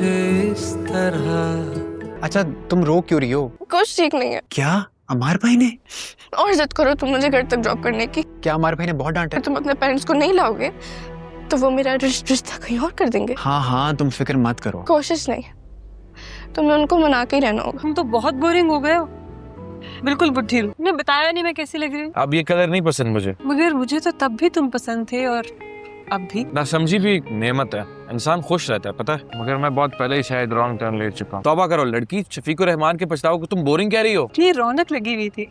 मुझे इस तरह। अच्छा तुम रो क्यों रही हो? कुछ ठीक नहीं है। क्या अमार भाई ने? और जिद करो तुम मुझे घर तक ड्रॉप करने की। क्या अमार भाई ने बहुत डांटा? तुम अपने पेरेंट्स को नहीं लाओगे तो वो मेरा रिश्ता कहीं और कर देंगे। हाँ हाँ तुम फिक्र मत करो। कोशिश नहीं, तुम्हें उनको मना के ही रहना होगा। तुम तो बहुत बोरिंग हो गए हो, बिल्कुल बुढ़ी। तुमने बताया नहीं मैं कैसी लग रही हूँ। अब ये कलर नहीं पसंद मुझे। मगर मुझे तो तब भी तुम पसंद थे और अब भी। ना समझी भी एक नेमत है, इंसान खुश रहता है पता है, मगर मैं बहुत पहले ही शायद रॉन्ग टर्न ले चुका हूँ। तौबा करो लड़की, शफीकुर रहमान के पछताओ को तुम बोरिंग कह रही हो। इतनी रौनक लगी हुई थी,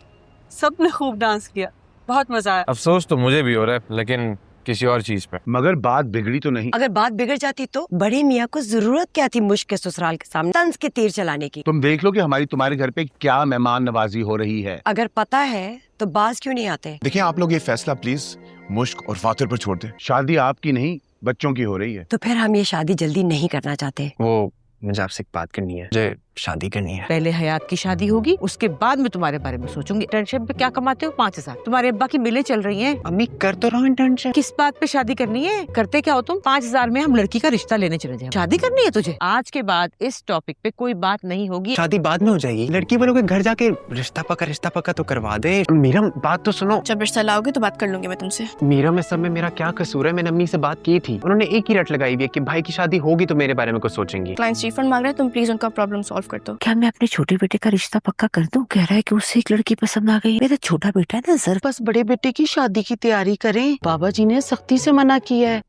सबने खूब डांस किया, बहुत मजा आया। अफसोस तो मुझे भी हो रहा है, लेकिन किसी और चीज पे। मगर बात बिगड़ी तो नहीं। अगर बात बिगड़ जाती तो बड़े मियाँ को जरूरत क्या थी मुश्क के ससुराल के सामने तंज के तीर चलाने की? तुम देख लो कि हमारी तुम्हारे घर पे क्या मेहमान नवाजी हो रही है। अगर पता है तो बाज क्यों नहीं आते? देखिए आप लोग ये फैसला प्लीज मुश्क और फातिर पर छोड़ दें। शादी आपकी नहीं बच्चों की हो रही है। तो फिर हम ये शादी जल्दी नहीं करना चाहते। वो मुझे आपसे एक बात करनी है, मुझे शादी करनी है। पहले हयात की शादी होगी, उसके बाद मैं तुम्हारे बारे में सोचूंगी। इंटर्नशिप पे क्या कमाते हो? 5,000। तुम्हारे अब्बा की मिलें चल रही हैं। अम्मी कर तो रहा हूँ इंटर्नशिप। किस बात पे शादी करनी है? करते क्या हो तुम? 5,000 में हम लड़की का रिश्ता लेने चले जाए। शादी करनी है तुझे? आज के बाद इस टॉपिक पे कोई बात नहीं होगी। शादी बाद में हो जाएगी, लड़की वालों के घर जाके रिश्ता पक्का तो करवा दे। मीरा बात तो सुनो। जब रिश्ता लाओगे तो बात कर लूंगी मैं तुमसे। मीरा में सब में मेरा क्या कसूर है? मैंने अम्मी से बात की थी, उन्होंने एक ही रट लगाई हुई है कि भाई की शादी होगी तो मेरे बारे में कुछ सोचेंगी। क्लाइंट्स रिफंड मांग रहे हैं, तुम प्लीज उनका प्रॉब्लम सॉल्व कर दो। क्या मैं अपने छोटे बेटे का रिश्ता पक्का कर दूं? कह रहा है कि उसे एक लड़की पसंद आ गई। मेरा छोटा बेटा है ना सर, बस बड़े बेटे की शादी की तैयारी करें। बाबा जी ने सख्ती से मना किया है।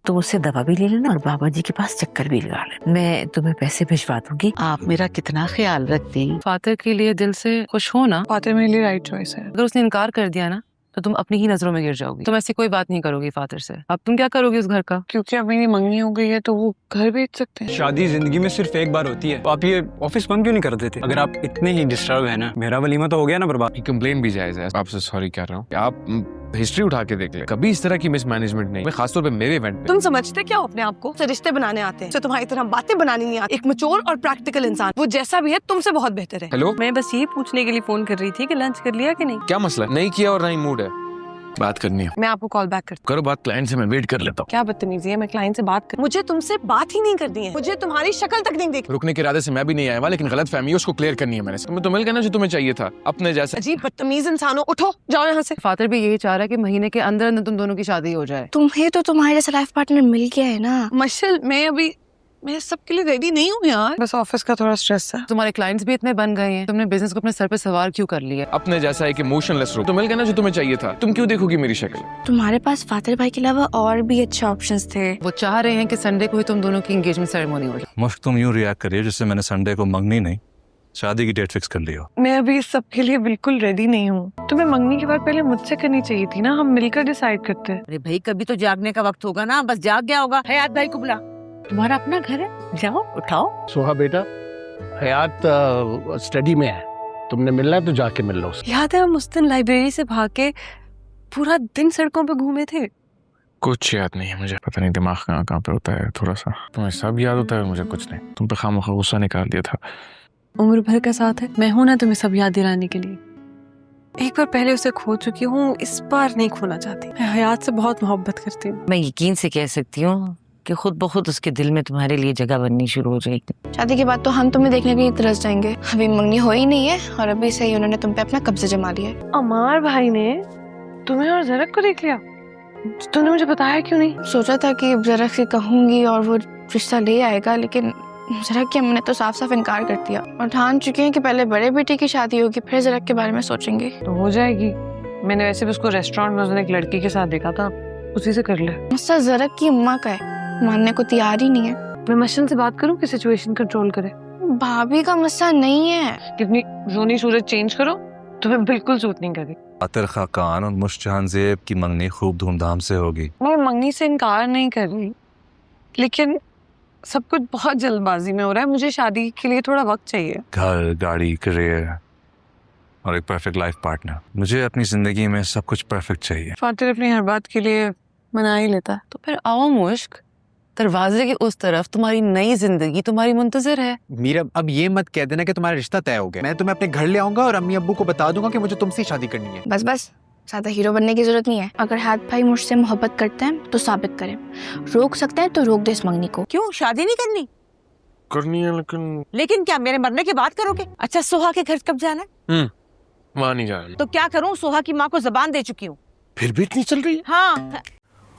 तुम उससे दवा भी ले लेना और बाबा जी के पास चक्कर भी लगा लेना। मैं तुम्हें पैसे भिजवा दूंगी। आप मेरा कितना ख्याल रखते हैं। फातिर के लिए दिल से खुश हो ना। फातिर मेरे लिए राइट चॉइस है। अगर उसने इनकार कर दिया ना तो तुम अपनी ही नजरों में गिर जाओगी। तुम ऐसी कोई बात नहीं करोगी फातिर से। अब तुम क्या करोगी उस घर का? क्योंकि अब मेरी मंगनी हो गई है तो वो घर बेच सकते हैं। शादी जिंदगी में सिर्फ एक बार होती है, तो आप ये ऑफिस बंद क्यों नहीं कर देते? अगर आप इतने ही डिस्टर्ब है ना, मेरा वलीमा तो हो गया ना बर्बाद। कंप्लेन भी जायज है, आपसे सॉरी कह रहा हूँ। आप हिस्ट्री उठा के देख ले, कभी इस तरह की मिसमैनेजमेंट नहीं, मैं खासतौर पे मेरे इवेंट पे। तुम समझते क्या हो अपने आप को? रिश्ते बनाने आते हैं, तुम्हारी तरह बातें बनानी नहीं आती। एक मैच्योर और प्रैक्टिकल इंसान, वो जैसा भी है तुमसे बहुत बेहतर है। हेलो, मैं बस ये पूछने के लिए फोन कर रही थी कि लंच कर लिया कि नहीं। क्या मसला? नहीं किया और नहीं मूड है, बात करनी है। मैं आपको कॉल बैक करती करो बात, क्लाइंट से मैं वेट कर लेता हूँ। क्या बदतमीजी है, मैं क्लाइंट से बात कर। मुझे तुमसे बात ही नहीं करनी है, मुझे तुम्हारी शक्ल तक नहीं देखनी। रुकने के इरादे से मैं भी नहीं आया हुआ, लेकिन गलत फहमी है उसको क्लियर करनी है मैंने। तुम्हें तो मिल गया ना जो तुम्हें चाहिए था, अपने जैसे। अजीब बदतमीज इंसान हो, उठो जाओ यहाँ से। फातिर भी यही चाह रहा है कि महीने के अंदर अंदर तुम दोनों की शादी हो जाए। तुम्हें तो तुम्हारे जैसा लाइफ पार्टनर मिल गया है ना। मशल मैं सबके लिए रेडी नहीं हूँ यार, बस ऑफिस का थोड़ा स्ट्रेस है। तुम्हारे क्लाइंट्स भी इतने बन गए हैं, तुमने बिजनेस को अपने सर पे सवार क्यों कर लिया? अपने जैसा एक इमोशनलेस रो। तो मिल गया ना जो तुम्हें चाहिए था, तुम क्यों देखोगी मेरी शक्ल? तुम्हारे पास फातिर भाई के अलावा और भी अच्छे ऑप्शंस थे। वो चाह रहे हैं कि संडे को ही तुम दोनों की एंगेजमेंट सेरेमनी हो जाए। मुश्क तुम यूं रिएक्ट करिए जिससे मैंने संडे को मंगनी नहीं शादी की डेट फिक्स कर ली हो। मैं अभी इस सब के लिए बिल्कुल रेडी नहीं हूँ। तुम्हें मंगनी के बाद पहले मुझसे करनी चाहिए थी ना, हम मिलकर डिसाइड करते हैं। अरे भाई कभी तो जागने का वक्त होगा ना, बस जाग गया होगा। हयात भाई को बुला, तुम्हारा अपना घर है, जाओ उठाओ। सोहा बेटा, हयात स्टडी में है, तुमने मिलना है तो जाके मिल लो। याद है हम उस दिन लाइब्रेरी से भाग के पूरा दिन सड़कों पे घूमे थे? कुछ याद नहीं है मुझे, पता नहीं दिमाग कहाँ पे होता है थोड़ा सा। तुम्हें सब याद होता है, मुझे कुछ नहीं। तुम पे खामखा गुस्सा निकाल दिया था। उम्र भर का साथ है, मैं हूं ना तुम्हें सब याद दिलाने के लिए। एक बार पहले उसे खो चुकी हूँ, इस बार नहीं खोना चाहती। मैं हयात से बहुत मोहब्बत करती हूँ। मैं यकीन से कह सकती हूँ कि खुद ब खुद उसके दिल में तुम्हारे लिए जगह बननी शुरू हो जाएगी। शादी के बाद तो हम तुम्हें देखने के लिए तरस जाएंगे। अभी मंगनी हो ही नहीं है और अभी से ही उन्होंने तुम पे अपना कब्जा जमा लिया है। अमार भाई ने तुम्हें और जरक को देख लिया, तूने मुझे बताया क्यों नहीं? सोचा था कि जरक से कहूंगी और वो रिश्ता ले आएगा, लेकिन जरक की अम्मी ने तो साफ साफ इनकार कर दिया और ठान चुके हैं कि पहले बड़े बेटे की शादी होगी फिर जरक के बारे में सोचेंगे। तो हो जाएगी। मैंने वैसे भी उसको रेस्टोरेंट में उसने एक लड़की के साथ देखा था, उसी से कर ले। मसला जरक की अम्मा का है, मानने को तैयार ही नहीं है। मैं मशल से बात करूं कि सिचुएशन कंट्रोल करे? भाभी का मसला नहीं है। कितनी रोनी सूरत चेंज करो, तुम्हें बिल्कुल सूट नहीं करी। फातिर खाकान और मुश्क ज़ेब की मंगनी खूब धूमधाम से होगी। मैं मंगनी से इनकार नहीं कर रही, लेकिन सब कुछ बहुत जल्दबाजी में हो रहा है। मुझे शादी के लिए थोड़ा वक्त चाहिए। घर, गाड़ी, करियर और एक परफेक्ट लाइफ पार्टनर। मुझे अपनी जिंदगी में सब कुछ परफेक्ट चाहिए। फातिर अपनी हर बात के लिए मना ही लेता है। तो फिर आओ मुश्क, दरवाजे के उस तरफ तुम्हारी नई जिंदगी तुम्हारी मुंतजर है। मीरा अब ये मत कह देना कि तुम्हारा रिश्ता तय हो गया। मैं तुम्हें अपने घर ले आऊंगा और अम्मी अब्बू को बता दूंगा कि मुझे तुमसे शादी करनी है। बस बस ज़्यादा हीरो बनने की जरूरत नहीं है। अगर हाथ भाई मुझसे मोहब्बत करते हैं तो साबित करें, रोक सकते हैं तो रोक दे इस मंगनी को। क्यों शादी नहीं करनी? करनी है लेकिन क्या मेरे मरने के बाद करोगे? अच्छा सोहा के घर कब जाना है? वहाँ नहीं जाना। तो क्या करूं, सोहा की माँ को जबान दे चुकी हूँ। फिर भी इतनी चल रही है? हाँ।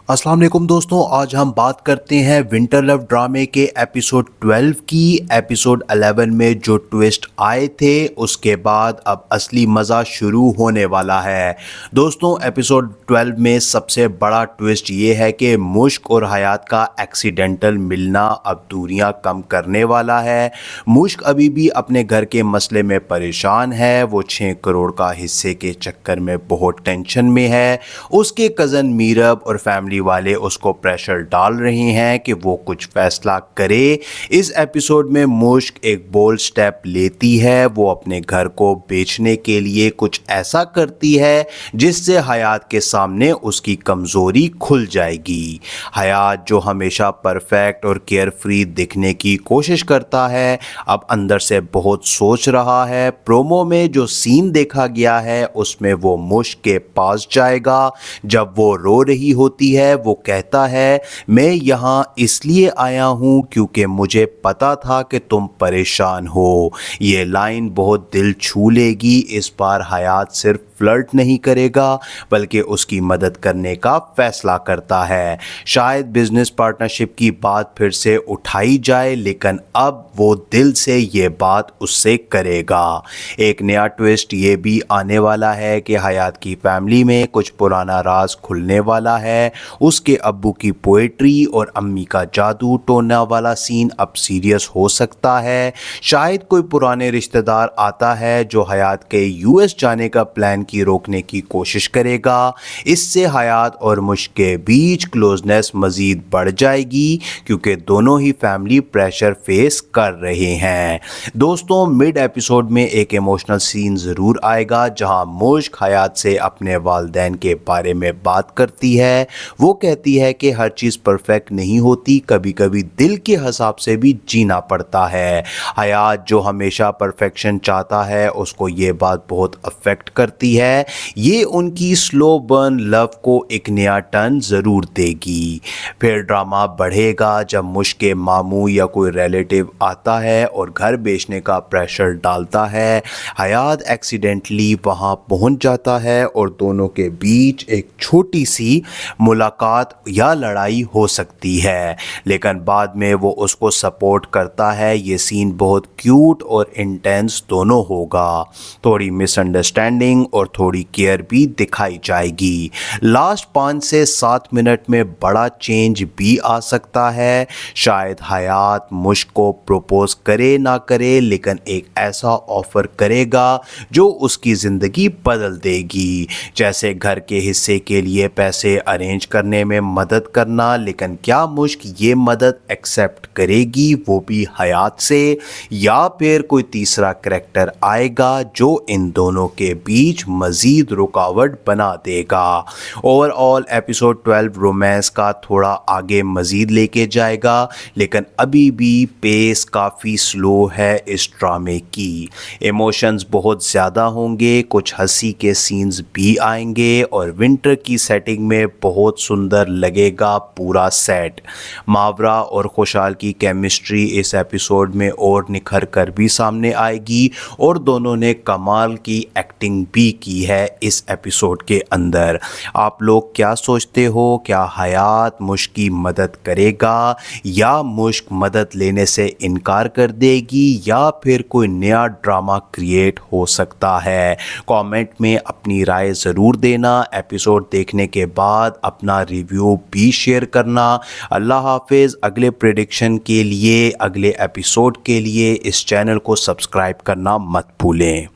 अस्सलाम वालेकुम दोस्तों, आज हम बात करते हैं विंटर लव ड्रामे के एपिसोड 12 की। एपिसोड 11 में जो ट्विस्ट आए थे उसके बाद अब असली मज़ा शुरू होने वाला है। दोस्तों एपिसोड 12 में सबसे बड़ा ट्विस्ट ये है कि मुश्क और हयात का एक्सीडेंटल मिलना अब दूरियां कम करने वाला है। मुश्क अभी भी अपने घर के मसले में परेशान है, वो 6 करोड़ का हिस्से के चक्कर में बहुत टेंशन में है। उसके कज़न मीरब और फैमिली वाले उसको प्रेशर डाल रहे हैं कि वो कुछ फैसला करे। इस एपिसोड में मुश्क एक बोल्ड स्टेप लेती है, वो अपने घर को बेचने के लिए कुछ ऐसा करती है जिससे हयात के सामने उसकी कमज़ोरी खुल जाएगी। हयात जो हमेशा परफेक्ट और केयर फ्री दिखने की कोशिश करता है, अब अंदर से बहुत सोच रहा है। प्रोमो में जो सीन देखा गया है उसमें वो मुश्क के पास जाएगा। जब वो रो रही होती है वो कहता है, मैं यहाँ इसलिए आया हूँ क्योंकि मुझे पता था कि तुम परेशान हो। ये लाइन बहुत दिल छू लेगी। इस बार हयात सिर्फ फ्लर्ट नहीं करेगा बल्कि उसकी मदद करने का फैसला करता है। शायद बिजनेस पार्टनरशिप की बात फिर से उठाई जाए, लेकिन अब वो दिल से ये बात उससे करेगा। एक नया ट्विस्ट ये भी आने वाला है कि हयात की फैमिली में कुछ पुराना राज खुलने वाला है। उसके अब्बू की पोएट्री और अम्मी का जादू टोना वाला सीन अब सीरियस हो सकता है। शायद कोई पुराने रिश्तेदार आता है जो हयात के यूएस जाने का प्लान की रोकने की कोशिश करेगा। इससे हयात और मुश्क के बीच क्लोजनेस मजीद बढ़ जाएगी क्योंकि दोनों ही फैमिली प्रेशर फेस कर रहे हैं। दोस्तों मिड एपिसोड में एक इमोशनल सीन ज़रूर आएगा जहां मुश्क हयात से अपने वालिदैन के बारे में बात करती है। वो कहती है कि हर चीज़ परफेक्ट नहीं होती, कभी कभी दिल के हिसाब से भी जीना पड़ता है। हयात जो हमेशा परफेक्शन चाहता है उसको ये बात बहुत अफेक्ट करती है। ये उनकी स्लो बर्न लव को एक नया टर्न ज़रूर देगी। फिर ड्रामा बढ़ेगा जब मुश्क के मामू या कोई रिलेटिव आता है और घर बेचने का प्रेशर डालता है। हयात एक्सीडेंटली वहाँ पहुँच जाता है और दोनों के बीच एक छोटी सी मुलाकात या लड़ाई हो सकती है, लेकिन बाद में वो उसको सपोर्ट करता है। ये सीन बहुत क्यूट और इंटेंस दोनों होगा। थोड़ी मिसअंडरस्टैंडिंग और थोड़ी केयर भी दिखाई जाएगी। लास्ट 5 से 7 मिनट में बड़ा चेंज भी आ सकता है। शायद हयात मुश्क को प्रपोज करे ना करे, लेकिन एक ऐसा ऑफर करेगा जो उसकी ज़िंदगी बदल देगी, जैसे घर के हिस्से के लिए पैसे अरेंज करने में मदद करना। लेकिन क्या मुश्क ये मदद एक्सेप्ट करेगी, वो भी हयात से, या फिर कोई तीसरा करैक्टर आएगा जो इन दोनों के बीच मज़ीद रुकावट बना देगा। ओवरऑल एपिसोड 12 रोमांस का थोड़ा आगे मज़ीद लेके जाएगा, लेकिन अभी भी पेस काफ़ी स्लो है इस ड्रामे की। इमोशंस बहुत ज़्यादा होंगे, कुछ हंसी के सीन्स भी आएंगे और विंटर की सेटिंग में बहुत सुंदर लगेगा पूरा सेट। मावरा और खुशहाल की केमिस्ट्री इस एपिसोड में और निखर कर भी सामने आएगी और दोनों ने कमाल की एक्टिंग भी की है इस एपिसोड के अंदर। आप लोग क्या सोचते हो? क्या हयात मुश्क की मदद करेगा या मुश्क मदद लेने से इनकार कर देगी, या फिर कोई नया ड्रामा क्रिएट हो सकता है? कमेंट में अपनी राय ज़रूर देना। एपिसोड देखने के बाद अपना रिव्यू भी शेयर करना। अल्लाह हाफिज़। अगले प्रेडिक्शन के लिए, अगले एपिसोड के लिए इस चैनल को सब्सक्राइब करना मत भूलें।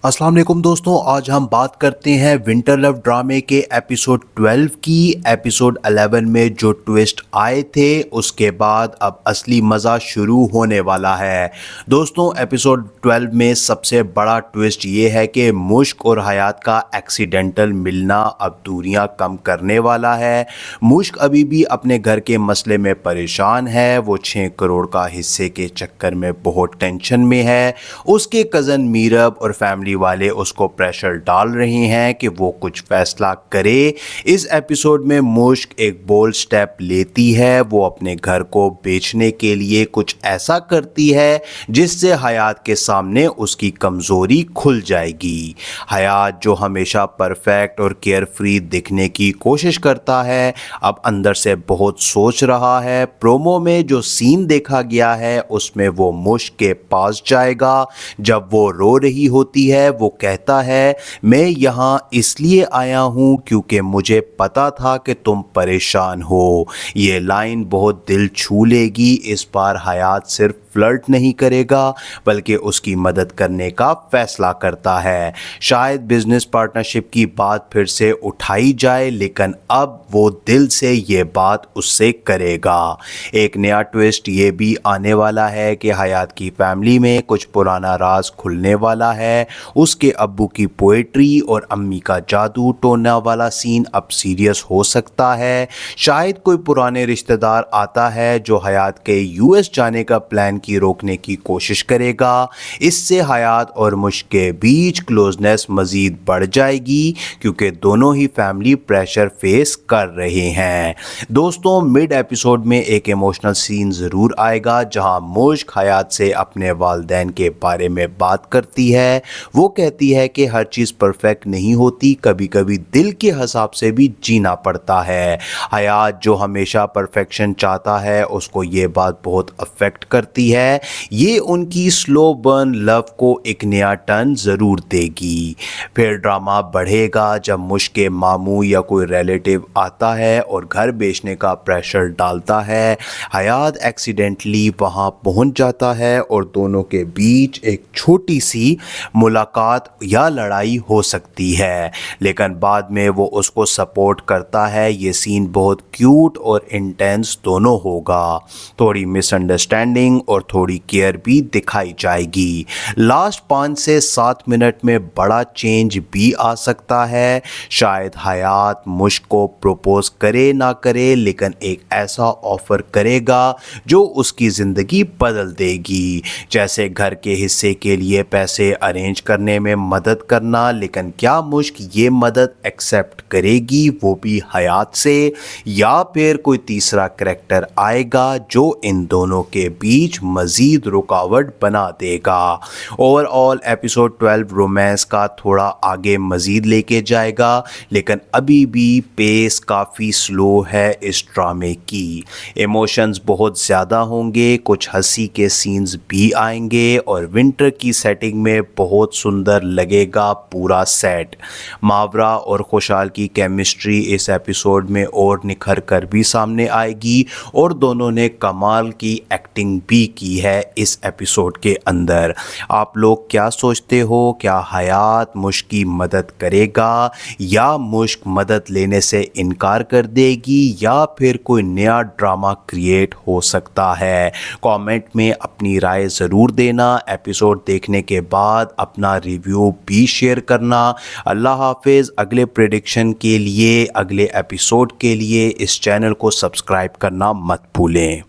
अस्सलाम वालेकुम दोस्तों, आज हम बात करते हैं विंटर लव ड्रामे के एपिसोड 12 की। एपिसोड 11 में जो ट्विस्ट आए थे उसके बाद अब असली मज़ा शुरू होने वाला है। दोस्तों एपिसोड 12 में सबसे बड़ा ट्विस्ट ये है कि मुश्क और हयात का एक्सीडेंटल मिलना अब दूरियां कम करने वाला है। मुश्क अभी भी अपने घर के मसले में परेशान है, वो 6 करोड़ का हिस्से के चक्कर में बहुत टेंशन में है। उसके कज़न मीरब और फैमिली वाले उसको प्रेशर डाल रहे हैं कि वो कुछ फैसला करे। इस एपिसोड में मुश्क एक बोल्ड स्टेप लेती है, वो अपने घर को बेचने के लिए कुछ ऐसा करती है जिससे हयात के सामने उसकी कमज़ोरी खुल जाएगी। हयात जो हमेशा परफेक्ट और केयर फ्री दिखने की कोशिश करता है, अब अंदर से बहुत सोच रहा है। प्रोमो में जो सीन देखा गया है उसमें वो मुश्क के पास जाएगा। जब वो रो रही होती है वो कहता है, मैं यहाँ इसलिए आया हूँ क्योंकि मुझे पता था कि तुम परेशान हो। ये लाइन बहुत दिल छू लेगी। इस बार हयात सिर्फ फ्लर्ट नहीं करेगा बल्कि उसकी मदद करने का फैसला करता है। शायद बिजनेस पार्टनरशिप की बात फिर से उठाई जाए, लेकिन अब वो दिल से ये बात उससे करेगा। एक नया ट्विस्ट ये भी आने वाला है कि हयात की फैमिली में कुछ पुराना राज खुलने वाला है। उसके अब्बू की पोएट्री और अम्मी का जादू टोना वाला सीन अब सीरियस हो सकता है। शायद कोई पुराने रिश्तेदार आता है जो हयात के यूएस जाने का प्लान की रोकने की कोशिश करेगा। इससे हयात और मुश्क के बीच क्लोजनेस मजीद बढ़ जाएगी क्योंकि दोनों ही फैमिली प्रेशर फेस कर रहे हैं। दोस्तों, मिड एपिसोड में एक इमोशनल सीन ज़रूर आएगा जहां मुश्क हयात से अपने वालिदैन के बारे में बात करती है। वो कहती है कि हर चीज़ परफेक्ट नहीं होती, कभी कभी दिल के हिसाब से भी जीना पड़ता है। हयात जो हमेशा परफेक्शन चाहता है उसको ये बात बहुत अफेक्ट करती है। ये उनकी स्लो बर्न लव को एक नया टर्न ज़रूर देगी। फिर ड्रामा बढ़ेगा जब मुश्क के मामू या कोई रिलेटिव आता है और घर बेचने का प्रेशर डालता है। हयात एक्सीडेंटली वहाँ पहुँच जाता है और दोनों के बीच एक छोटी सी मुलाकात या लड़ाई हो सकती है, लेकिन बाद में वो उसको सपोर्ट करता है। ये सीन बहुत क्यूट और इंटेंस दोनों होगा। थोड़ी मिसअंडरस्टैंडिंग और थोड़ी केयर भी दिखाई जाएगी। लास्ट 5 से 7 मिनट में बड़ा चेंज भी आ सकता है। शायद हयात मुश्क को प्रपोज करे ना करे, लेकिन एक ऐसा ऑफर करेगा जो उसकी ज़िंदगी बदल देगी, जैसे घर के हिस्से के लिए पैसे अरेंज करने में मदद करना। लेकिन क्या मुश्क ये मदद एक्सेप्ट करेगी, वो भी हयात से, या फिर कोई तीसरा करैक्टर आएगा जो इन दोनों के बीच मज़ीद रुकावट बना देगा। ओवरऑल एपिसोड 12 रोमांस का थोड़ा आगे मज़ीद लेके जाएगा, लेकिन अभी भी पेस काफ़ी स्लो है इस ड्रामे की। इमोशंस बहुत ज़्यादा होंगे, कुछ हंसी के सीन्स भी आएंगे और विंटर की सेटिंग में बहुत सुंदर लगेगा पूरा सेट। मावरा और खुशहाल की केमिस्ट्री इस एपिसोड में और निखर कर भी सामने आएगी और दोनों ने कमाल की एक्टिंग भी की है इस एपिसोड के अंदर। आप लोग क्या सोचते हो? क्या हयात मुश्क की मदद करेगा या मुश्क मदद लेने से इनकार कर देगी, या फिर कोई नया ड्रामा क्रिएट हो सकता है? कमेंट में अपनी राय ज़रूर देना। एपिसोड देखने के बाद अपना रिव्यू भी शेयर करना। अल्लाह हाफिज़। अगले प्रेडिक्शन के लिए, अगले एपिसोड के लिए इस चैनल को सब्सक्राइब करना मत भूलें।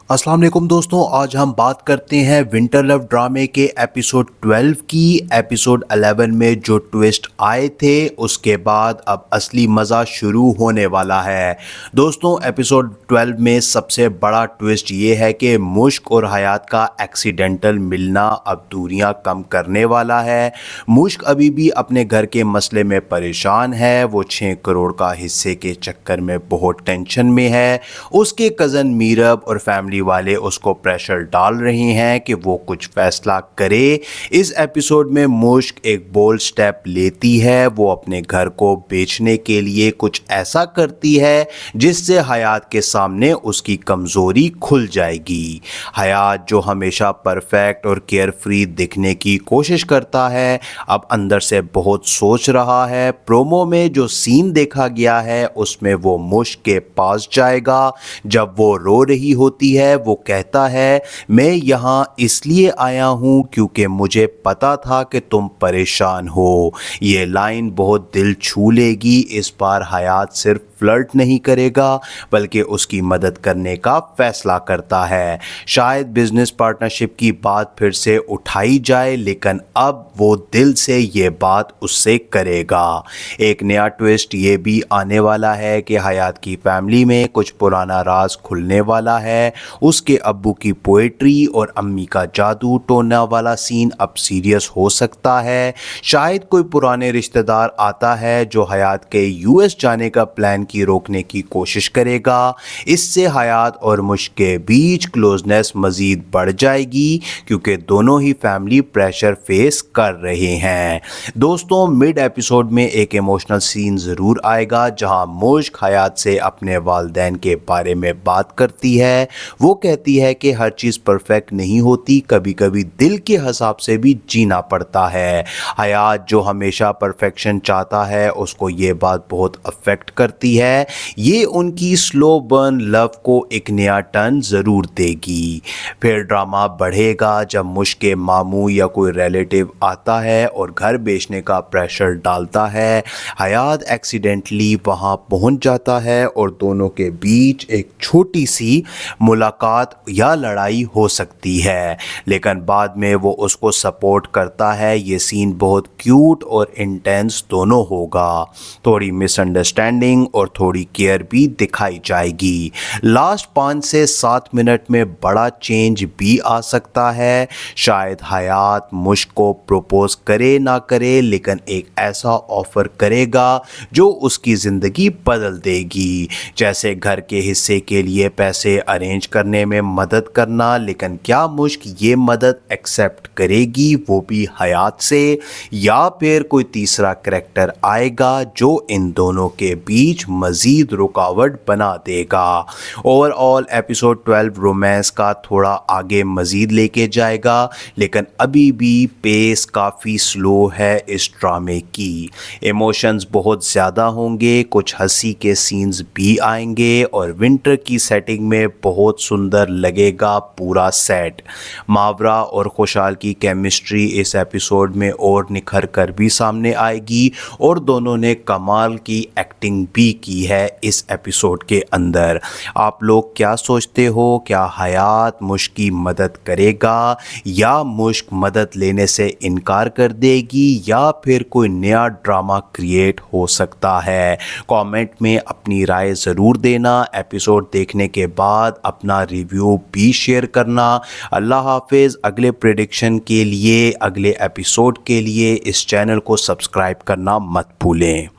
अस्सलाम वालेकुम दोस्तों, आज हम बात करते हैं विंटर लव ड्रामे के एपिसोड 12 की। एपिसोड 11 में जो ट्विस्ट आए थे उसके बाद अब असली मज़ा शुरू होने वाला है। दोस्तों, एपिसोड 12 में सबसे बड़ा ट्विस्ट ये है कि मुश्क और हयात का एक्सीडेंटल मिलना अब दूरियां कम करने वाला है। मुश्क अभी भी अपने घर के मसले में परेशान है। वो 6 करोड़ का हिस्से के चक्कर में बहुत टेंशन में है। उसके कज़न मीरब और फैमिली वाले उसको प्रेशर डाल रहे हैं कि वो कुछ फैसला करे। इस एपिसोड में मुश्क एक बोल्ड स्टेप लेती है। वो अपने घर को बेचने के लिए कुछ ऐसा करती है जिससे हयात के सामने उसकी कमज़ोरी खुल जाएगी। हयात जो हमेशा परफेक्ट और केयर फ्री दिखने की कोशिश करता है, अब अंदर से बहुत सोच रहा है। प्रोमो में जो सीन देखा गया है उसमें वो मुश्क के पास जाएगा। जब वो रो रही होती है वो कहता है, मैं यहाँ इसलिए आया हूँ क्योंकि मुझे पता था कि तुम परेशान हो। ये लाइन बहुत दिल छू लेगी। इस बार हयात सिर्फ फ्लर्ट नहीं करेगा बल्कि उसकी मदद करने का फैसला करता है। शायद बिजनेस पार्टनरशिप की बात फिर से उठाई जाए लेकिन अब वो दिल से ये बात उससे करेगा। एक नया ट्विस्ट ये भी आने वाला है कि हयात की फैमिली में कुछ पुराना राज खुलने वाला है। उसके अब्बू की पोएट्री और अम्मी का जादू टोना वाला सीन अब सीरियस हो सकता है। शायद कोई पुराने रिश्तेदार आता है जो हयात के यूएस जाने का प्लान की रोकने की कोशिश करेगा। इससे हयात और मुश्क के बीच क्लोजनेस मजीद बढ़ जाएगी क्योंकि दोनों ही फैमिली प्रेशर फेस कर रहे हैं। दोस्तों, मिड एपिसोड में एक इमोशनल सीन ज़रूर आएगा जहां मुश्क हयात से अपने वालिदैन के बारे में बात करती है। वो कहती है कि हर चीज़ परफेक्ट नहीं होती, कभी कभी दिल के हिसाब से भी जीना पड़ता है। हयात जो हमेशा परफेक्शन चाहता है उसको ये बात बहुत अफेक्ट करती है। ये उनकी स्लो बर्न लव को एक नया टर्न ज़रूर देगी। फिर ड्रामा बढ़ेगा जब मुश्क के मामू या कोई रिलेटिव आता है और घर बेचने का प्रेशर डालता है। हयात एक्सीडेंटली वहाँ पहुँच जाता है और दोनों के बीच एक छोटी सी मुलाकात या लड़ाई हो सकती है लेकिन बाद में वो उसको सपोर्ट करता है। ये सीन बहुत क्यूट और इंटेंस दोनों होगा। थोड़ी मिसअंडरस्टैंडिंग और थोड़ी केयर भी दिखाई जाएगी। लास्ट 5 से 7 मिनट में बड़ा चेंज भी आ सकता है। शायद हयात मुश्क को प्रपोज करे ना करे लेकिन एक ऐसा ऑफर करेगा जो उसकी ज़िंदगी बदल देगी, जैसे घर के हिस्से के लिए पैसे अरेंज करने में मदद करना। लेकिन क्या मुश्क ये मदद एक्सेप्ट करेगी, वो भी हयात से, या फिर कोई तीसरा करैक्टर आएगा जो इन दोनों के बीच मज़ीद रुकावट बना देगा। ओवरऑल एपिसोड 12 रोमांस का थोड़ा आगे मज़ीद लेके जाएगा लेकिन अभी भी पेस काफ़ी स्लो है इस ड्रामे की। इमोशंस बहुत ज़्यादा होंगे, कुछ हंसी के सीन्स भी आएंगे और विंटर की सेटिंग में बहुत सुंदर लगेगा पूरा सेट। मावरा और खुशहाल की केमिस्ट्री इस एपिसोड में और निखर कर भी सामने आएगी और दोनों ने कमाल की एक्टिंग भी की है इस एपिसोड के अंदर। आप लोग क्या सोचते हो? क्या हयात मुश्क की मदद करेगा या मुश्क मदद लेने से इनकार कर देगी या फिर कोई नया ड्रामा क्रिएट हो सकता है? कमेंट में अपनी राय ज़रूर देना। एपिसोड देखने के बाद अपना रिव्यू भी शेयर करना। अल्लाह हाफिज़। अगले प्रेडिक्शन के लिए, अगले एपिसोड के लिए इस चैनल को सब्सक्राइब करना मत भूलें।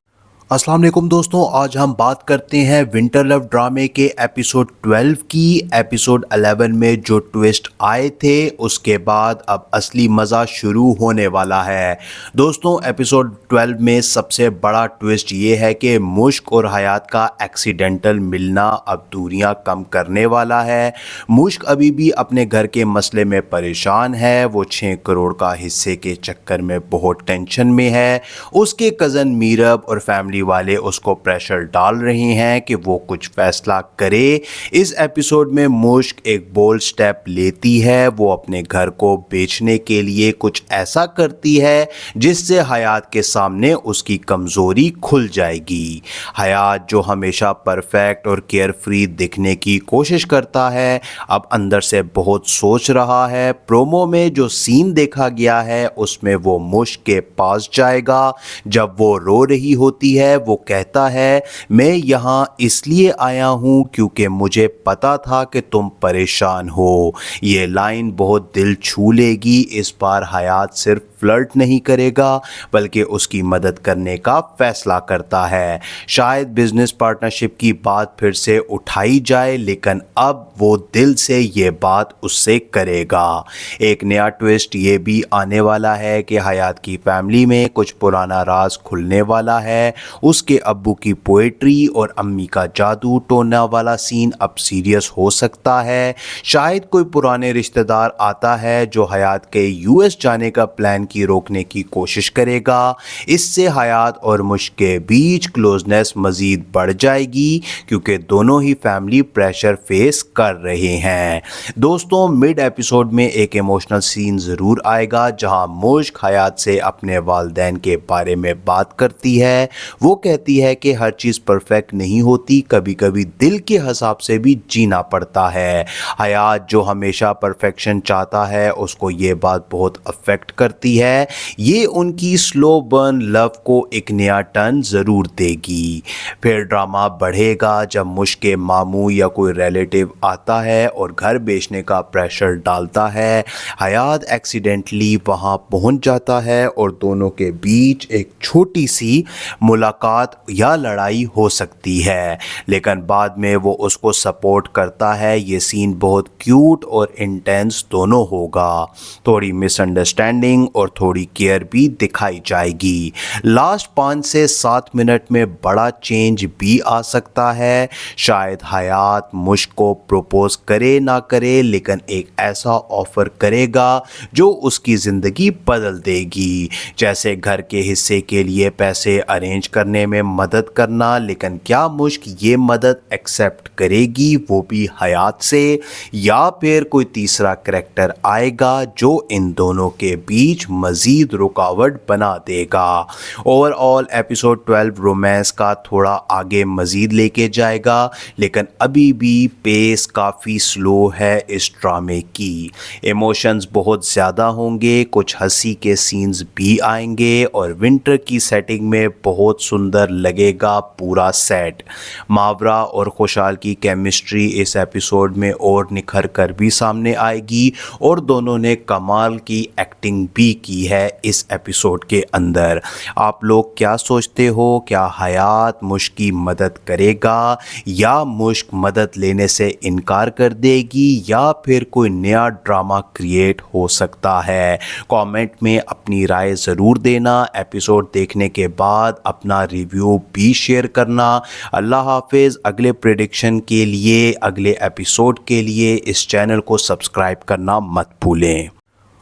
अस्सलाम वालेकुम दोस्तों, आज हम बात करते हैं विंटर लव ड्रामे के एपिसोड 12 की। एपिसोड 11 में जो ट्विस्ट आए थे उसके बाद अब असली मज़ा शुरू होने वाला है। दोस्तों, एपिसोड 12 में सबसे बड़ा ट्विस्ट ये है कि मुश्क और हयात का एक्सीडेंटल मिलना अब दूरियां कम करने वाला है। मुश्क अभी भी अपने घर के मसले में परेशान है। वो 6 करोड़ का हिस्से के चक्कर में बहुत टेंशन में है। उसके कज़न मीरब और फैमिली वाले उसको प्रेशर डाल रहे हैं कि वो कुछ फैसला करे। इस एपिसोड में मुश्क एक बोल्ड स्टेप लेती है। वो अपने घर को बेचने के लिए कुछ ऐसा करती है जिससे हयात के सामने उसकी कमज़ोरी खुल जाएगी। हयात जो हमेशा परफेक्ट और केयर फ्री दिखने की कोशिश करता है अब अंदर से बहुत सोच रहा है। प्रोमो में जो सीन देखा गया है उसमें वो मुश्क के पास जाएगा जब वो रो रही होती है। वो कहता है, मैं यहाँ इसलिए आया हूँ क्योंकि मुझे पता था कि तुम परेशान हो। ये लाइन बहुत दिल छू लेगी। इस बार हयात सिर्फ फ्लर्ट नहीं करेगा बल्कि उसकी मदद करने का फैसला करता है। शायद बिजनेस पार्टनरशिप की बात फिर से उठाई जाए लेकिन अब वो दिल से ये बात उससे करेगा। एक नया ट्विस्ट ये भी आने वाला है कि हयात की फैमिली में कुछ पुराना राज खुलने वाला है। उसके अब्बू की पोएट्री और अम्मी का जादू टोना वाला सीन अब सीरियस हो सकता है। शायद कोई पुराने रिश्तेदार आता है जो हयात के यूएस जाने का प्लान की रोकने की कोशिश करेगा। इससे हयात और मुश्क के बीच क्लोजनेस मज़ीद बढ़ जाएगी क्योंकि दोनों ही फैमिली प्रेशर फेस कर रहे हैं। दोस्तों, मिड एपिसोड में एक इमोशनल सीन ज़रूर आएगा जहां मुश्क हयात से अपने वालिदैन के बारे में बात करती है। वो कहती है कि हर चीज़ परफेक्ट नहीं होती, कभी कभी दिल के हिसाब से भी जीना पड़ता है। हयात जो हमेशा परफेक्शन चाहता है उसको ये बात बहुत अफेक्ट करती है। ये उनकी स्लो बर्न लव को एक नया टर्न ज़रूर देगी। फिर ड्रामा बढ़ेगा जब मुश्क के मामू या कोई रिलेटिव आता है और घर बेचने का प्रेशर डालता है। हयात एक्सीडेंटली वहाँ पहुँच जाता है और दोनों के बीच एक छोटी सी मुलाकात या लड़ाई हो सकती है, लेकिन बाद में वो उसको सपोर्ट करता है। ये सीन बहुत क्यूट और इंटेंस दोनों होगा। थोड़ी मिसअंडरस्टैंडिंग और थोड़ी केयर भी दिखाई जाएगी। लास्ट 5 से 7 मिनट में बड़ा चेंज भी आ सकता है। शायद हयात मुश्क को प्रपोज करे ना करे, लेकिन एक ऐसा ऑफर करेगा जो उसकी ज़िंदगी बदल देगी, जैसे घर के हिस्से के लिए पैसे अरेंज करने में मदद करना। लेकिन क्या मुश्क ये मदद एक्सेप्ट करेगी, वो भी हयात से, या फिर कोई तीसरा करैक्टर आएगा जो इन दोनों के बीच मज़ीद रुकावट बना देगा। ओवरऑल एपिसोड 12 रोमांस का थोड़ा आगे मज़ीद लेके जाएगा, लेकिन अभी भी पेस काफ़ी स्लो है इस ड्रामे की। इमोशंस बहुत ज़्यादा होंगे, कुछ हंसी के सीन्स भी आएंगे और विंटर की सेटिंग में बहुत सुंदर लगेगा पूरा सेट। मावरा और खुशहाल की केमिस्ट्री इस एपिसोड में और निखर कर भी सामने आएगी और दोनों ने कमाल की एक्टिंग भी की है इस एपिसोड के अंदर। आप लोग क्या सोचते हो? क्या हयात मुश्क की मदद करेगा या मुश्क मदद लेने से इनकार कर देगी, या फिर कोई नया ड्रामा क्रिएट हो सकता है? कमेंट में अपनी राय ज़रूर देना। एपिसोड देखने के बाद अपना रिव्यू भी शेयर करना। अल्लाह हाफिज़। अगले प्रेडिक्शन के लिए, अगले एपिसोड के लिए इस चैनल को सब्सक्राइब करना मत भूलें।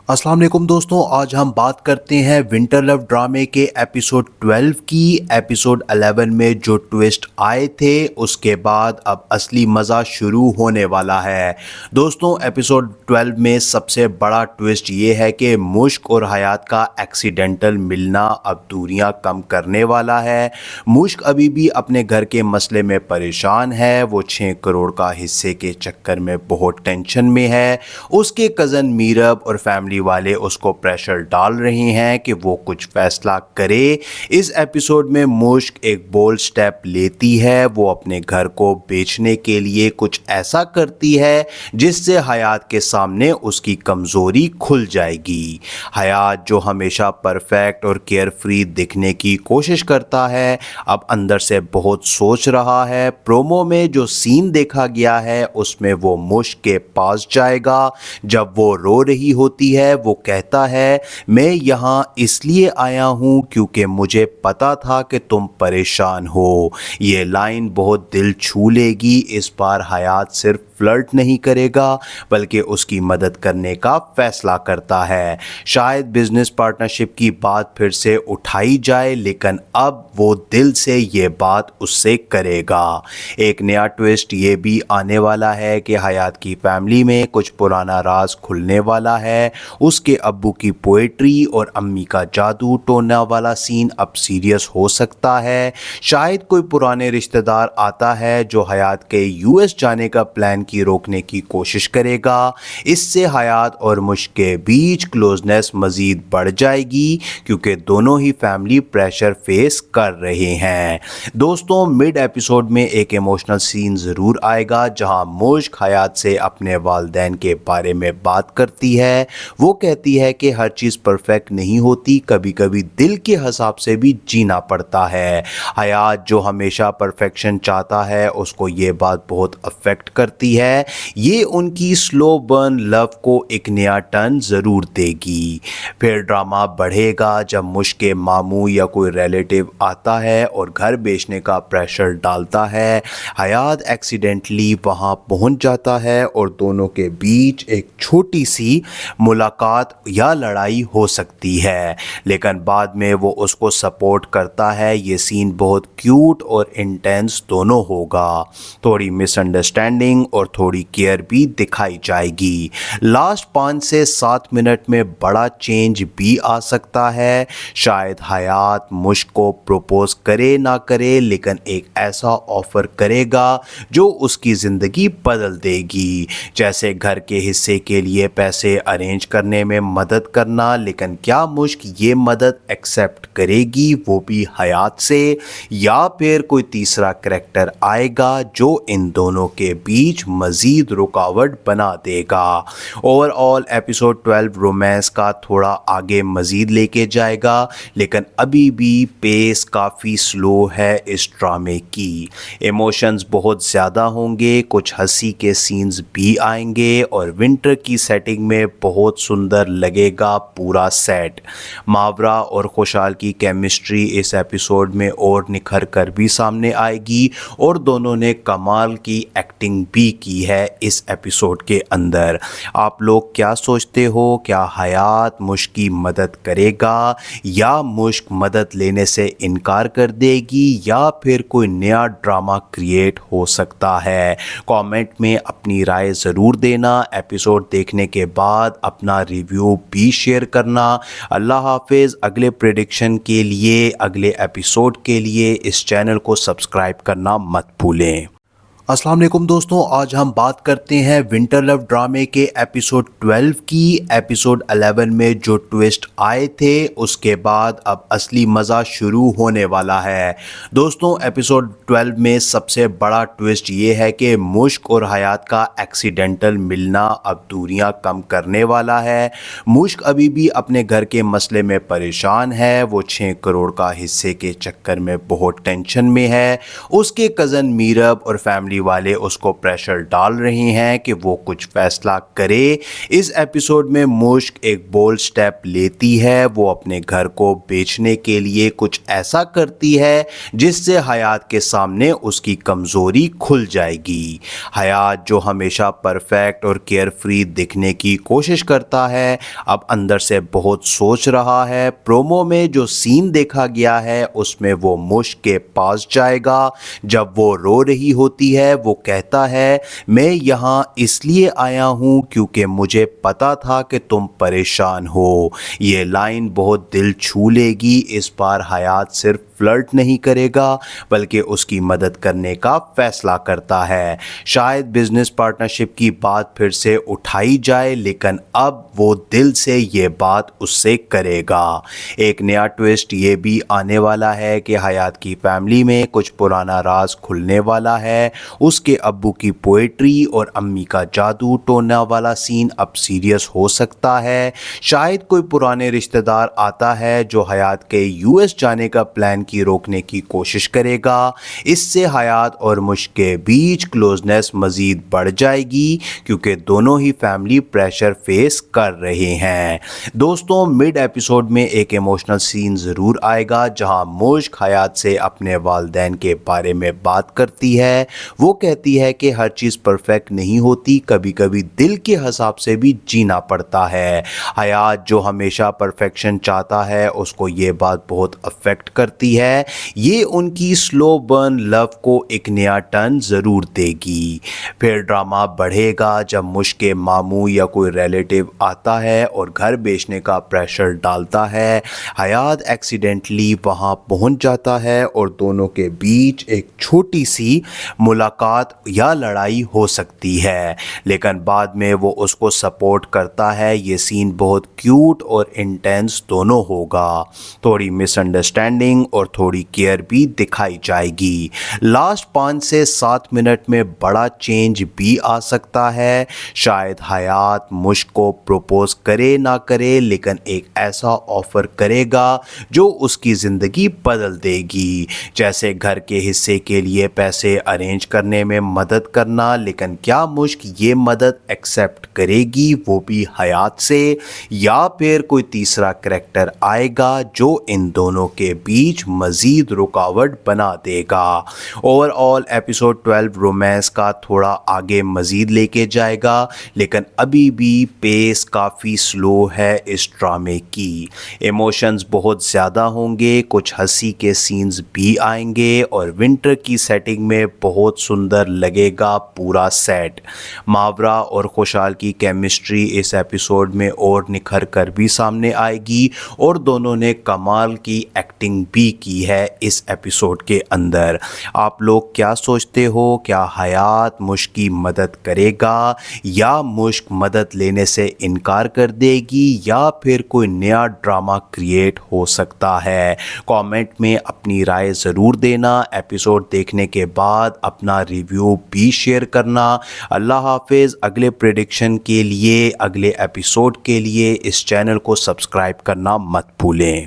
अस्सलाम वालेकुम दोस्तों, आज हम बात करते हैं विंटर लव ड्रामे के एपिसोड 12 की। एपिसोड 11 में जो ट्विस्ट आए थे उसके बाद अब असली मज़ा शुरू होने वाला है। दोस्तों, एपिसोड 12 में सबसे बड़ा ट्विस्ट ये है कि मुश्क और हयात का एक्सीडेंटल मिलना अब दूरियां कम करने वाला है। मुश्क अभी भी अपने घर के मसले में परेशान है। वो 6 करोड़ का हिस्से के चक्कर में बहुत टेंशन में है। उसके कज़न मीरब और फैमिली वाले उसको प्रेशर डाल रहे हैं कि वो कुछ फैसला करे। इस एपिसोड में मुश्क एक बोल्ड स्टेप लेती है। वो अपने घर को बेचने के लिए कुछ ऐसा करती है जिससे हयात के सामने उसकी कमज़ोरी खुल जाएगी। हयात जो हमेशा परफेक्ट और केयर फ्री दिखने की कोशिश करता है, अब अंदर से बहुत सोच रहा है। प्रोमो में जो सीन देखा गया है उसमें वो मुश्क के पास जाएगा जब वो रो रही होती है। वो कहता है, मैं यहाँ इसलिए आया हूँ क्योंकि मुझे पता था कि तुम परेशान हो। ये लाइन बहुत दिल छू लेगी। इस बार हयात सिर्फ फ्लर्ट नहीं करेगा बल्कि उसकी मदद करने का फैसला करता है। शायद बिजनेस पार्टनरशिप की बात फिर से उठाई जाए, लेकिन अब वो दिल से ये बात उससे करेगा। एक नया ट्विस्ट ये भी आने वाला है कि हयात की फैमिली में कुछ पुराना राज खुलने वाला है। उसके अब्बू की पोएट्री और अम्मी का जादू टोना वाला सीन अब सीरियस हो सकता है। शायद कोई पुराने रिश्तेदार आता है जो हयात के यूएस जाने का प्लान की रोकने की कोशिश करेगा। इससे हयात और मुश्क के बीच क्लोजनेस मज़ीद बढ़ जाएगी क्योंकि दोनों ही फैमिली प्रेशर फेस कर रहे हैं। दोस्तों, मिड एपिसोड में एक इमोशनल सीन ज़रूर आएगा जहां मुश्क हयात से अपने वालिदैन के बारे में बात करती है। वो कहती है कि हर चीज़ परफेक्ट नहीं होती, कभी कभी दिल के हिसाब से भी जीना पड़ता है। हयात जो हमेशा परफेक्शन चाहता है उसको ये बात बहुत अफेक्ट करती है। ہے, یہ ان کی سلو برن لو کو ایک نیا ٹرن ضرور دے گی. پھر ڈرامہ بڑھے گا جب مشک کے ماموں یا کوئی ریلیٹیو آتا ہے اور گھر بیچنے کا پریشر ڈالتا ہے. حیات ایکسیڈنٹلی وہاں پہنچ جاتا ہے اور دونوں کے بیچ ایک چھوٹی سی ملاقات یا لڑائی ہو سکتی ہے, لیکن بعد میں وہ اس کو سپورٹ کرتا ہے. یہ سین بہت کیوٹ اور انٹینس دونوں ہوگا. تھوڑی مس انڈرسٹینڈنگ اور تھوڑی کیئر بھی دکھائی جائے گی. لاسٹ 5 سے 7 منٹ میں بڑا چینج بھی آ سکتا ہے. شاید حیات مشک کو پروپوز کرے نہ کرے, لیکن ایک ایسا آفر کرے گا جو اس کی زندگی بدل دے گی, جیسے گھر کے حصے کے لیے پیسے ارینج کرنے میں مدد کرنا. لیکن کیا مشک یہ مدد ایکسیپٹ کرے گی, وہ بھی حیات سے, یا پھر کوئی تیسرا کریکٹر آئے گا جو ان دونوں کے بیچ مزید رکاوٹ بنا دے گا. اوور آل ایپیسوڈ 12 رومانس کا تھوڑا آگے مزید لے کے جائے گا, لیکن ابھی بھی پیس کافی سلو ہے اس ڈرامے کی. ایموشنز بہت زیادہ ہوں گے, کچھ ہنسی کے سینز بھی آئیں گے, اور ونٹر کی سیٹنگ میں بہت سندر لگے گا پورا سیٹ. ماورا اور خوشحال کی کیمسٹری اس ایپیسوڈ میں اور نکھر کر بھی سامنے آئے گی, اور دونوں نے کمال کی ایکٹنگ بھی کی ہے اس ایپیسوڈ کے اندر. آپ لوگ کیا سوچتے ہو, کیا حیات مشک کی مدد کرے گا, یا مشک مدد لینے سے انکار کر دے گی, یا پھر کوئی نیا ڈرامہ کریٹ ہو سکتا ہے؟ کامنٹ میں اپنی رائے ضرور دینا. ایپیسوڈ دیکھنے کے بعد اپنا ریویو بھی شیئر کرنا. اللہ حافظ. اگلے پریڈکشن کے لیے, اگلے ایپیسوڈ کے لیے اس چینل کو سبسکرائب کرنا مت بھولیں. السلام علیکم دوستوں, آج ہم بات کرتے ہیں ونٹر لو ڈرامے کے ایپیسوڈ 12 کی. ایپیسوڈ 11 میں جو ٹویسٹ آئے تھے اس کے بعد اب اصلی مزہ شروع ہونے والا ہے. دوستوں ایپیسوڈ 12 میں سب سے بڑا ٹویسٹ یہ ہے کہ مشک اور حیات کا ایکسیڈنٹل ملنا اب دوریاں کم کرنے والا ہے. مشک ابھی بھی اپنے گھر کے مسئلے میں پریشان ہے, وہ 6 کروڑ کا حصے کے چکر میں بہت ٹینشن میں ہے. اس کے کزن میرب اور فیملی والے اس کو پریشر ڈال رہے ہیں کہ وہ کچھ فیصلہ کرے. اس ایپیسوڈ میں مشک ایک بولڈ سٹیپ لیتی ہے, وہ اپنے گھر کو بیچنے کے لیے کچھ ایسا کرتی ہے جس سے حیات کے سامنے اس کی کمزوری کھل جائے گی. حیات جو ہمیشہ پرفیکٹ اور کیئر فری دکھنے کی کوشش کرتا ہے, اب اندر سے بہت سوچ رہا ہے. پرومو میں جو سین دیکھا گیا ہے اس میں وہ مشک کے پاس جائے گا جب وہ رو رہی ہوتی ہے. وہ کہتا ہے میں یہاں اس لیے آیا ہوں کیونکہ مجھے پتا تھا کہ تم پریشان ہو. یہ لائن بہت دل چھو لے گی. اس بار حیات صرف فلرٹ نہیں کرے گا بلکہ اس کی مدد کرنے کا فیصلہ کرتا ہے. شاید بزنس پارٹنرشپ کی بات پھر سے اٹھائی جائے, لیکن اب وہ دل سے یہ بات اس سے کرے گا. ایک نیا ٹویسٹ یہ بھی آنے والا ہے کہ حیات کی فیملی میں کچھ پرانا راز کھلنے والا ہے. اس کے ابو کی پوئٹری اور امی کا جادو ٹونا والا سین اب سیریس ہو سکتا ہے. شاید کوئی پرانے رشتہ دار آتا ہے جو حیات کے US جانے کا پلان کی روکنے کی کوشش کرے گا. اس سے حیات اور مشک کے بیچ کلوزنس مزید بڑھ جائے گی کیونکہ دونوں ہی فیملی پریشر فیس کر رہے ہیں. دوستوں مڈ ایپیسوڈ میں ایک ایموشنل سین ضرور آئے گا جہاں مشک حیات سے اپنے والدین کے بارے میں بات کرتی ہے. وہ کہتی ہے کہ ہر چیز پرفیکٹ نہیں ہوتی, کبھی کبھی دل کے حساب سے بھی جینا پڑتا ہے. حیات جو ہمیشہ پرفیکشن چاہتا ہے اس کو یہ بات بہت افیکٹ کرتی ہے. یہ ان کی سلو برن لو کو ایک نیا ٹرن ضرور دے گی. پھر ڈرامہ بڑھے گا جب مشک کے ماموں یا کوئی ریلیٹیو آتا ہے اور گھر بیچنے کا پریشر ڈالتا ہے. حیات ایکسیڈنٹلی وہاں پہنچ جاتا ہے اور دونوں کے بیچ ایک چھوٹی سی ملاقات یا لڑائی ہو سکتی ہے, لیکن بعد میں وہ اس کو سپورٹ کرتا ہے. یہ سین بہت کیوٹ اور انٹینس دونوں ہوگا. تھوڑی مس انڈرسٹینڈنگ اور और थोड़ी केयर भी दिखाई जाएगी। लास्ट 5 से 7 मिनट में बड़ा चेंज भी आ सकता है। शायद हयात मुश्क को प्रपोज करे ना करे, लेकिन एक ऐसा ऑफर करेगा जो उसकी ज़िंदगी बदल देगी। जैसे घर के हिस्से के लिए पैसे अरेंज करने में मदद करना, लेकिन क्या मुश्क ये मदद एक्सेप्ट करेगी, वो भी हयात से, या फिर कोई तीसरा करैक्टर आएगा जो इन दोनों के बीच मज़ीद रुकावट बना देगा। ओवरऑल एपिसोड 12 रोमांस का थोड़ा आगे मज़ीद लेके जाएगा, लेकिन अभी भी पेस काफ़ी स्लो है इस ड्रामे की। इमोशंस बहुत ज़्यादा होंगे, कुछ हंसी के सीन्स भी आएंगे और विंटर की सेटिंग में बहुत सुंदर लगेगा पूरा सेट। मावरा और खुशहाल की केमिस्ट्री इस एपिसोड में और निखर कर भी सामने आएगी और दोनों ने कमाल की एक्टिंग भी की है इस एपिसोड के अंदर। आप लोग क्या सोचते हो, क्या हयात मुश्क की मदद करेगा या मुश्क मदद लेने से इनकार कर देगी, या फिर कोई नया ड्रामा क्रिएट हो सकता है? कमेंट में अपनी राय ज़रूर देना। एपिसोड देखने के बाद अपना रिव्यू भी शेयर करना। अल्लाह हाफिज़। अगले प्रेडिक्शन के लिए, अगले एपिसोड के लिए इस चैनल को सब्सक्राइब करना मत भूलें।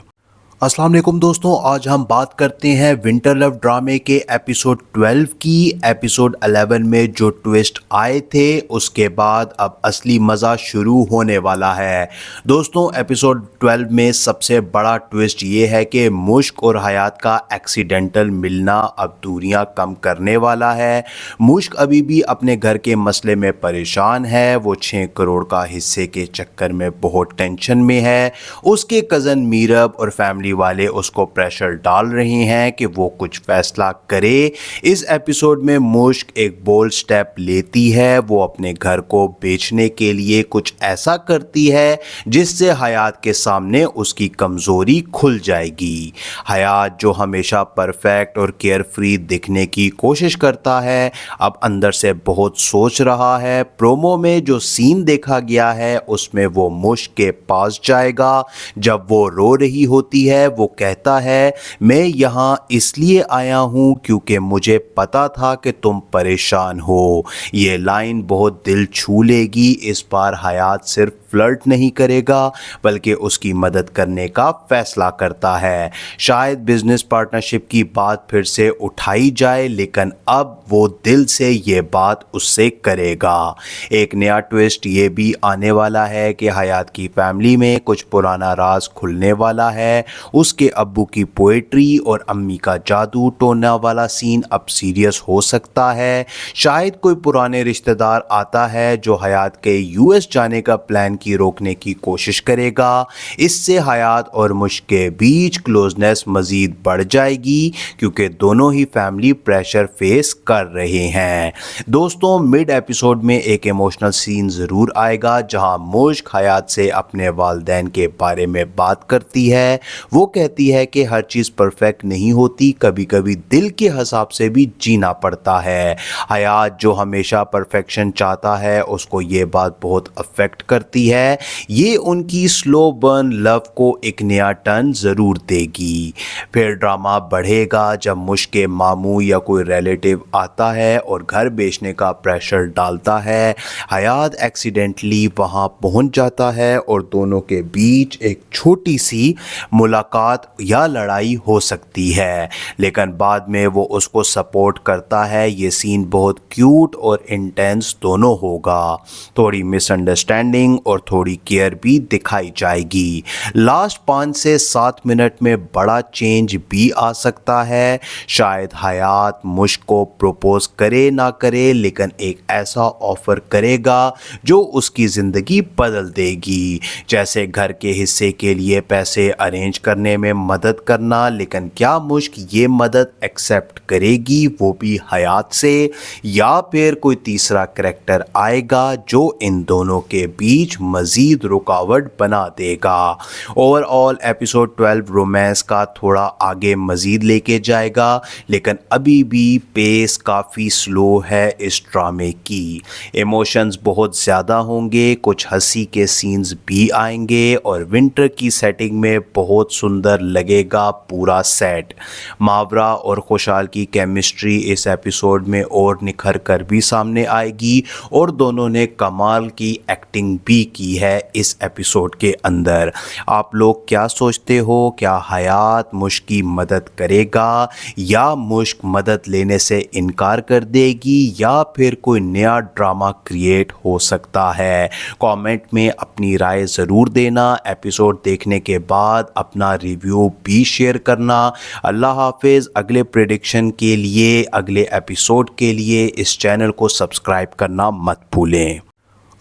अस्सलाम वालेकुम दोस्तों, आज हम बात करते हैं विंटर लव ड्रामे के एपिसोड 12 की। एपिसोड 11 में जो ट्विस्ट आए थे उसके बाद अब असली मज़ा शुरू होने वाला है। दोस्तों एपिसोड 12 में सबसे बड़ा ट्विस्ट ये है कि मुश्क और हयात का एक्सीडेंटल मिलना अब दूरियां कम करने वाला है। मुश्क अभी भी अपने घर के मसले में परेशान है, वो 6 करोड़ का हिस्से के चक्कर में बहुत टेंशन में है। उसके कज़न मीरब और फैमिली वाले उसको प्रेशर डाल रहे हैं कि वो कुछ फैसला करे। इस एपिसोड में मुश्क एक बोल्ड स्टेप लेती है, वो अपने घर को बेचने के लिए कुछ ऐसा करती है जिससे हयात के सामने उसकी कमज़ोरी खुल जाएगी। हयात जो हमेशा परफेक्ट और केयर फ्री दिखने की कोशिश करता है, अब अंदर से बहुत सोच रहा है। प्रोमो में जो सीन देखा गया है उसमें वो मुश्क के पास जाएगा जब वो रो रही होती है। वो कहता है, मैं यहाँ इसलिए आया हूँ क्योंकि मुझे पता था कि तुम परेशान हो। ये लाइन बहुत दिल छू लेगी। इस बार हयात सिर्फ फ्लर्ट नहीं करेगा बल्कि उसकी मदद करने का फैसला करता है। शायद बिजनेस पार्टनरशिप की बात फिर से उठाई जाए, लेकिन अब वो दिल से ये बात उससे करेगा। एक नया ट्विस्ट ये भी आने वाला है कि हयात की फैमिली में कुछ पुराना राज खुलने वाला है। उसके अब्बू की पोएट्री और अम्मी का जादू टोना वाला सीन अब सीरियस हो सकता है। शायद कोई पुराने रिश्तेदार आता है जो हयात के यूएस जाने का प्लान की रोकने की कोशिश करेगा। इससे हयात और मुश्क के बीच क्लोजनेस मजीद बढ़ जाएगी क्योंकि दोनों ही फैमिली प्रेशर फेस कर रहे हैं। दोस्तों मिड एपिसोड में एक इमोशनल सीन ज़रूर आएगा जहां मुश्क हयात से अपने वालिदैन के बारे में बात करती है। वो कहती है कि हर चीज़ परफेक्ट नहीं होती, कभी कभी दिल के हिसाब से भी जीना पड़ता है। हयात जो हमेशा परफेक्शन चाहता है उसको ये बात बहुत अफेक्ट करती है। ये उनकी स्लो बर्न लव को एक नया टर्न ज़रूर देगी। फिर ड्रामा बढ़ेगा जब मुश्क के मामू या कोई रिलेटिव आता है और घर बेचने का प्रेशर डालता है। हयात एक्सीडेंटली वहाँ पहुँच जाता है और दोनों के बीच एक छोटी सी मुलाकात या लड़ाई हो सकती है, लेकिन बाद में वो उसको सपोर्ट करता है। ये सीन बहुत क्यूट और इंटेंस दोनों होगा। थोड़ी मिसअंडरस्टैंडिंग और थोड़ी केयर भी दिखाई जाएगी। लास्ट 5 से 7 मिनट में बड़ा चेंज भी आ सकता है। शायद हयात मुश्क को प्रपोज करे ना करे, लेकिन एक ऐसा ऑफर करेगा जो उसकी ज़िंदगी बदल देगी। जैसे घर के हिस्से के लिए पैसे अरेंज करने में मदद करना, लेकिन क्या मुश्क ये मदद एक्सेप्ट करेगी, वो भी हयात से, या फिर कोई तीसरा करैक्टर आएगा जो इन दोनों के बीच मज़ीद रुकावट बना देगा। ओवरऑल एपिसोड 12 रोमांस का थोड़ा आगे मज़ीद लेके जाएगा, लेकिन अभी भी पेस काफ़ी स्लो है इस ड्रामे की। इमोशंस बहुत ज़्यादा होंगे, कुछ हंसी के सीन्स भी आएंगे और विंटर की सेटिंग में बहुत सुंदर लगेगा पूरा सेट। मावरा और खुशहाल की केमिस्ट्री इस एपिसोड में और निखर कर भी सामने आएगी और दोनों ने कमाल की एक्टिंग भी की है इस एपिसोड के अंदर। आप लोग क्या सोचते हो, क्या हयात मुश्क की मदद करेगा या मुश्क मदद लेने से इनकार कर देगी या फिर कोई नया ड्रामा क्रिएट हो सकता है? कमेंट में अपनी राय ज़रूर देना। एपिसोड देखने के बाद अपना रिव्यू भी शेयर करना। अल्लाह हाफिज़। अगले प्रेडिक्शन के लिए, अगले एपिसोड के लिए इस चैनल को सब्सक्राइब करना मत भूलें।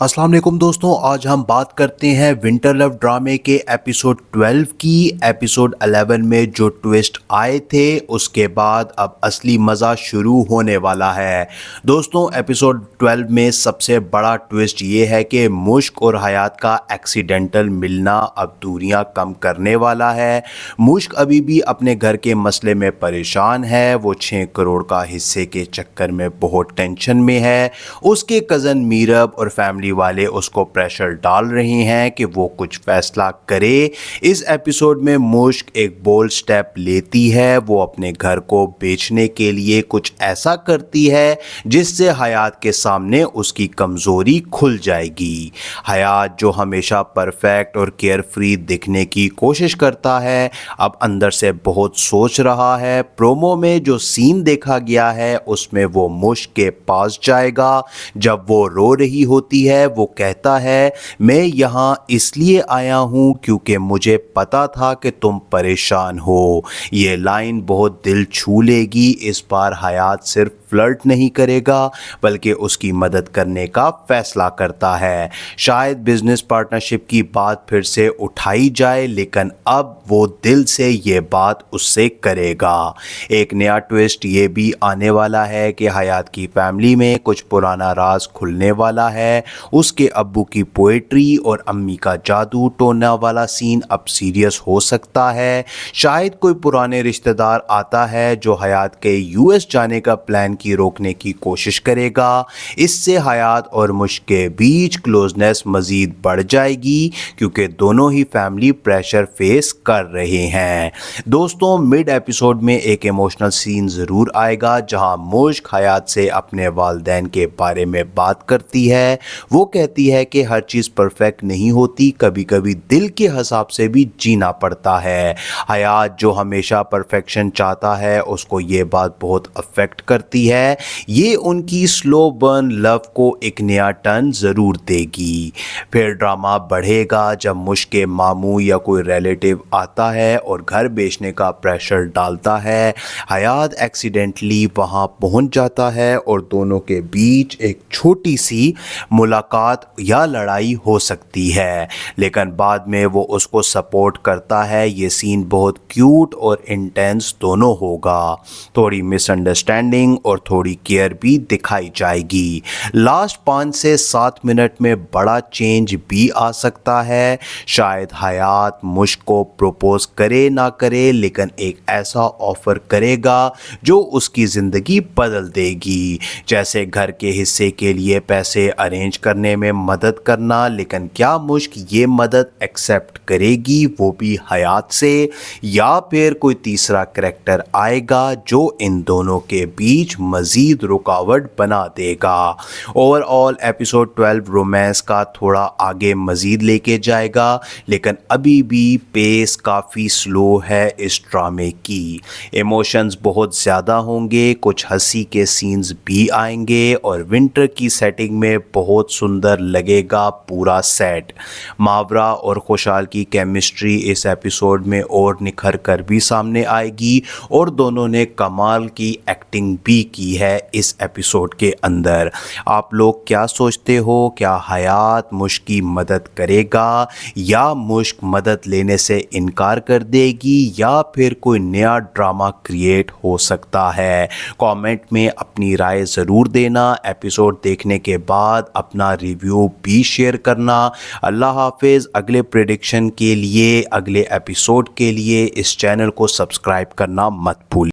अस्सलाम वालेकुम दोस्तों, आज हम बात करते हैं विंटर लव ड्रामे के एपिसोड 12 की। एपिसोड 11 में जो ट्विस्ट आए थे उसके बाद अब असली मज़ा शुरू होने वाला है। दोस्तों एपिसोड 12 में सबसे बड़ा ट्विस्ट ये है कि मुश्क और हयात का एक्सीडेंटल मिलना अब दूरियां कम करने वाला है। मुश्क अभी भी अपने घर के मसले में परेशान है, वो 6 करोड़ का हिस्से के चक्कर में बहुत टेंशन में है। उसके कज़न मीरब और फैमिली वाले उसको प्रेशर डाल रहे हैं कि वो कुछ फैसला करे। इस एपिसोड में मुश्क एक बोल्ड स्टेप लेती है, वो अपने घर को बेचने के लिए कुछ ऐसा करती है जिससे हयात के सामने उसकी कमज़ोरी खुल जाएगी। हयात जो हमेशा परफेक्ट और केयर फ्री दिखने की कोशिश करता है, अब अंदर से बहुत सोच रहा है। प्रोमो में जो सीन देखा गया है उसमें वो मुश्क के पास जाएगा। जब वो रो रही होती है वो कहता है, मैं यहाँ इसलिए आया हूँ क्योंकि मुझे पता था कि तुम परेशान हो। ये लाइन बहुत दिल छू लेगी। इस बार हयात सिर्फ फ्लर्ट नहीं करेगा बल्कि उसकी मदद करने का फैसला करता है। शायद बिजनेस पार्टनरशिप की बात फिर से उठाई जाए, लेकिन अब वो दिल से ये बात उससे करेगा। एक नया ट्विस्ट ये भी आने वाला है कि हयात की फैमिली में कुछ पुराना राज खुलने वाला है। उसके अब्बू की पोएट्री और अम्मी का जादू टोना वाला सीन अब सीरियस हो सकता है। शायद कोई पुराने रिश्तेदार आता है जो हयात के यूएस जाने का प्लान की रोकने की कोशिश करेगा। इससे हयात और मुश्क के बीच क्लोजनेस मजीद बढ़ जाएगी क्योंकि दोनों ही फैमिली प्रेशर फेस कर रहे हैं। दोस्तों मिड एपिसोड में एक इमोशनल सीन ज़रूर आएगा जहां मुश्क हयात से अपने वालिदैन के बारे में बात करती है। वो कहती है कि हर चीज़ परफेक्ट नहीं होती, कभी कभी दिल के हिसाब से भी जीना पड़ता है। हयात जो हमेशा परफेक्शन चाहता है उसको ये बात बहुत अफेक्ट करती है। ये उनकी स्लो बर्न लव को एक नया टर्न ज़रूर देगी। फिर ड्रामा बढ़ेगा जब मुश्क के मामू या कोई रिलेटिव आता है और घर बेचने का प्रेशर डालता है। हयात एक्सीडेंटली वहाँ पहुँच जाता है और दोनों के बीच एक छोटी सी मुलाकात या लड़ाई हो सकती है, लेकिन बाद में वो उसको सपोर्ट करता है। ये सीन बहुत क्यूट और इंटेंस दोनों होगा। थोड़ी मिसअंडरस्टैंडिंग और थोड़ी केयर भी दिखाई जाएगी। लास्ट 5 से 7 मिनट में बड़ा चेंज भी आ सकता है। शायद हयात मुश्क को प्रपोज करे ना करे, लेकिन एक ऐसा ऑफर करेगा जो उसकी ज़िंदगी बदल देगी, जैसे घर के हिस्से के लिए पैसे अरेंज करने में मदद करना। लेकिन क्या मुश्क ये मदद एक्सेप्ट करेगी, वो भी हयात से, या फिर कोई तीसरा करैक्टर आएगा जो इन दोनों के बीच मज़ीद रुकावट बना देगा? ओवरऑल एपिसोड 12 रोमांस का थोड़ा आगे मज़ीद लेके जाएगा, लेकिन अभी भी पेस काफ़ी स्लो है इस ड्रामे की। इमोशंस बहुत ज़्यादा होंगे, कुछ हंसी के सीन्स भी आएंगे और विंटर की सेटिंग में बहुत सुंदर लगेगा पूरा सेट। मावरा और खुशहाल की केमिस्ट्री इस एपिसोड में और निखर कर भी सामने आएगी और दोनों ने कमाल की एक्टिंग भी کی ہے اس ایپیسوڈ کے اندر۔ آپ لوگ کیا سوچتے ہو؟ کیا حیات مشک کی مدد کرے گا یا مشک مدد لینے سے انکار کر دے گی یا پھر کوئی نیا ڈرامہ کریٹ ہو سکتا ہے؟ کامنٹ میں اپنی رائے ضرور دینا۔ ایپیسوڈ دیکھنے کے بعد اپنا ریویو بھی شیئر کرنا۔ اللہ حافظ۔ اگلے پریڈکشن کے لیے، اگلے ایپیسوڈ کے لیے اس چینل کو سبسکرائب کرنا مت بھولیں۔